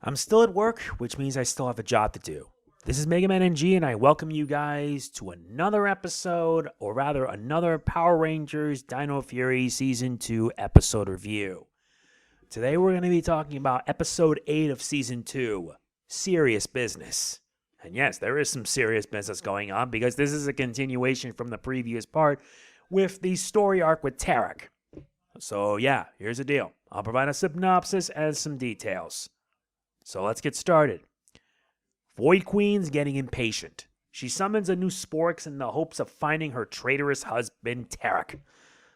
I'm still at work, which means I still have a job to do. This is Mega Man NG, and I welcome you guys to another episode, or rather, another Power Rangers Dino Fury Season 2 episode review. Today, we're going to be talking about Episode 8 of Season 2, Serious Business. And yes, there is some serious business going on, because this is a continuation from the previous part with the story arc with Tarek. So yeah, here's the deal. I'll provide a synopsis and some details. So let's get started. Void Queen's getting impatient. She summons a new Sporix in the hopes of finding her traitorous husband, Tarek.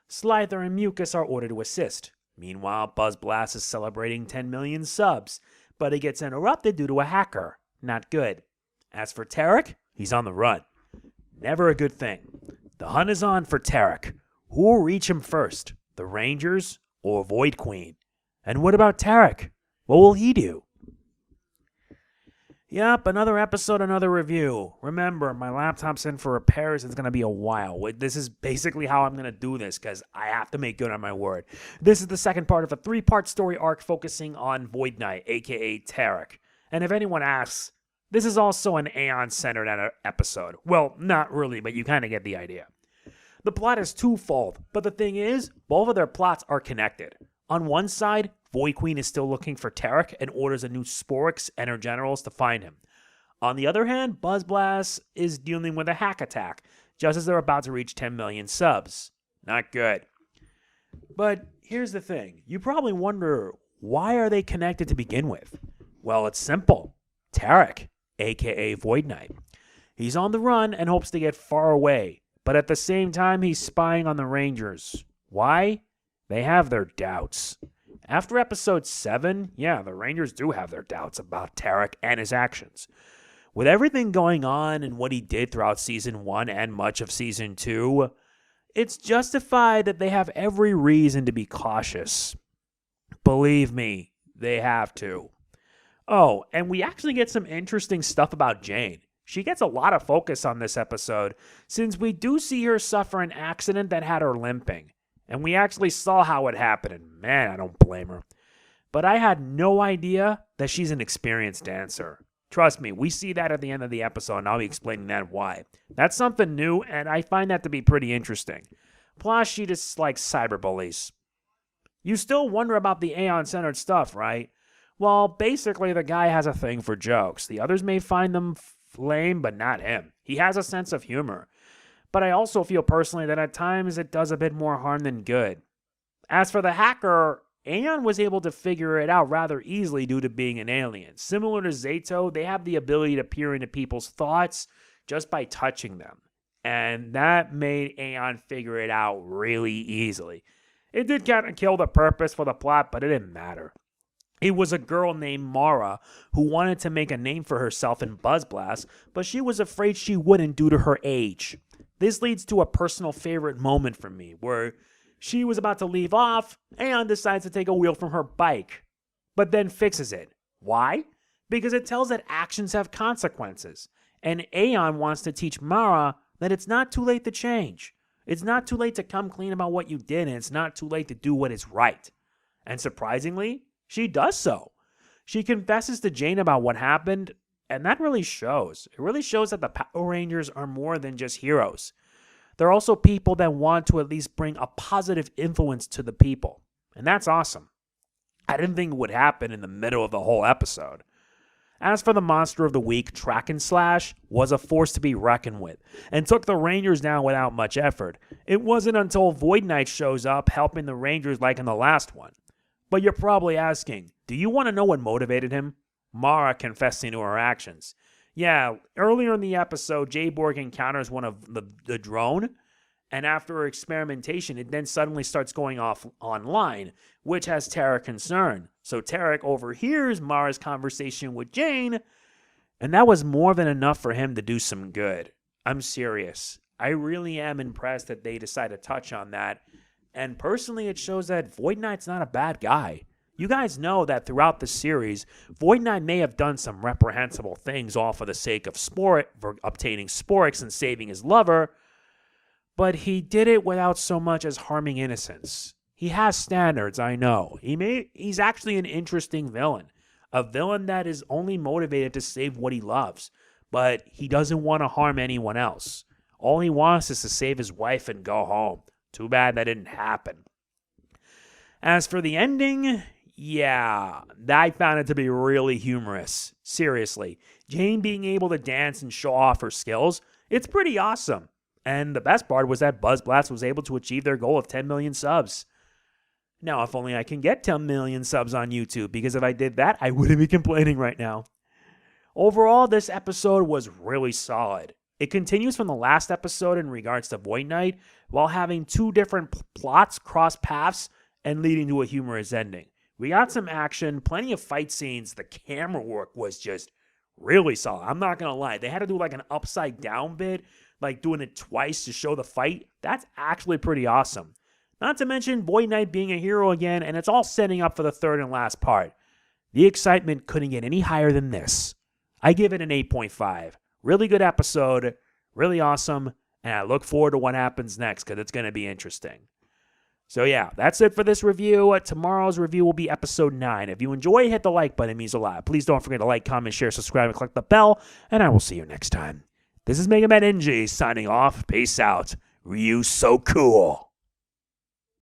Slither and Mucus are ordered to assist. Meanwhile, Buzz Blast is celebrating 10 million subs, but he gets interrupted due to a hacker. Not good. As for Tarek, he's on the run. Never a good thing. The hunt is on for Tarek. Who will reach him first? The Rangers or Void Queen? And what about Tarek? What will he do? Yep, another episode, another review. Remember, my laptop's in for repairs. It's going to be a while. This is basically how I'm going to do this because I have to make good on my word. This is the second part of a 3-part story arc focusing on Void Knight, a.k.a. Tarek. And if anyone asks, this is also an Aiyon-centered episode. Well, not really, but you kind of get the idea. The plot is twofold, but the thing is, both of their plots are connected. On one side, Void Queen is still looking for Tarek and orders a new Sporix and her generals to find him. On the other hand, Buzz Blast is dealing with a hack attack, just as they're about to reach 10 million subs. Not good. But here's the thing. You probably wonder, why are they connected to begin with? Well, it's simple. Tarek, a.k.a. Void Knight. He's on the run and hopes to get far away, but at the same time, he's spying on the Rangers. Why? They have their doubts. After episode 7, yeah, the Rangers do have their doubts about Tarek and his actions. With everything going on and what he did throughout Season 1 and much of Season 2, it's justified that they have every reason to be cautious. Believe me, they have to. Oh, and we actually get some interesting stuff about Jane. She gets a lot of focus on this episode, since we do see her suffer an accident that had her limping. And we actually saw how it happened, and man, I don't blame her. But I had no idea that she's an experienced dancer. Trust me, we see that at the end of the episode, and I'll be explaining that why. That's something new, and I find that to be pretty interesting. Plus, she just likes cyberbullies. You still wonder about the Aiyon-centered stuff, right? Well, basically, the guy has a thing for jokes. The others may find them lame, but not him. He has a sense of humor. But I also feel personally that at times it does a bit more harm than good. As for the hacker, Aiyon was able to figure it out rather easily due to being an alien. Similar to Zato, they have the ability to peer into people's thoughts just by touching them. And that made Aiyon figure it out really easily. It did kind of kill the purpose for the plot, but it didn't matter. It was a girl named Mara who wanted to make a name for herself in Buzz Blast, but she was afraid she wouldn't due to her age. This leads to a personal favorite moment for me, where she was about to leave off, and decides to take a wheel from her bike, but then fixes it. Why? Because it tells that actions have consequences, and Aiyon wants to teach Mara that it's not too late to change. It's not too late to come clean about what you did, and it's not too late to do what is right. And surprisingly, she does so. She confesses to Jane about what happened, and that really shows. It really shows that the Power Rangers are more than just heroes. They're also people that want to at least bring a positive influence to the people. And that's awesome. I didn't think it would happen in the middle of the whole episode. As for the Monster of the Week, Track and Slash was a force to be reckoned with, and took the Rangers down without much effort. It wasn't until Void Knight shows up helping the Rangers like in the last one. But you're probably asking, do you want to know what motivated him? Mara confessing to her actions. Yeah, earlier in the episode, J-Borg encounters one of the drone, and after her experimentation, it then suddenly starts going off online, which has Tarek concerned. So Tarek overhears Mara's conversation with Jane, and that was more than enough for him to do some good. I'm serious. I really am impressed that they decided to touch on that, and personally, it shows that Void Knight's not a bad guy. You guys know that throughout the series, Void Knight may have done some reprehensible things all for the sake of obtaining Sporix and saving his lover, but he did it without so much as harming innocents. He has standards, I know. He's actually an interesting villain. A villain that is only motivated to save what he loves, but he doesn't want to harm anyone else. All he wants is to save his wife and go home. Too bad that didn't happen. As for the ending, yeah, I found it to be really humorous. Seriously, Jane being able to dance and show off her skills, it's pretty awesome. And the best part was that BuzzBlast was able to achieve their goal of 10 million subs. Now, if only I can get 10 million subs on YouTube, because if I did that, I wouldn't be complaining right now. Overall, this episode was really solid. It continues from the last episode in regards to Void Knight, while having two different plots cross paths and leading to a humorous ending. We got some action, plenty of fight scenes. The camera work was just really solid. I'm not going to lie. They had to do like an upside down bit, like doing it twice to show the fight. That's actually pretty awesome. Not to mention Void Knight being a hero again, and it's all setting up for the third and last part. The excitement couldn't get any higher than this. I give it an 8.5. Really good episode, really awesome, and I look forward to what happens next because it's going to be interesting. So yeah, that's it for this review. Tomorrow's review will be episode 9. If you enjoy, hit the like button. It means a lot. Please don't forget to like, comment, share, subscribe, and click the bell, and I will see you next time. This is Mega Man NG signing off. Peace out. Ryu so cool.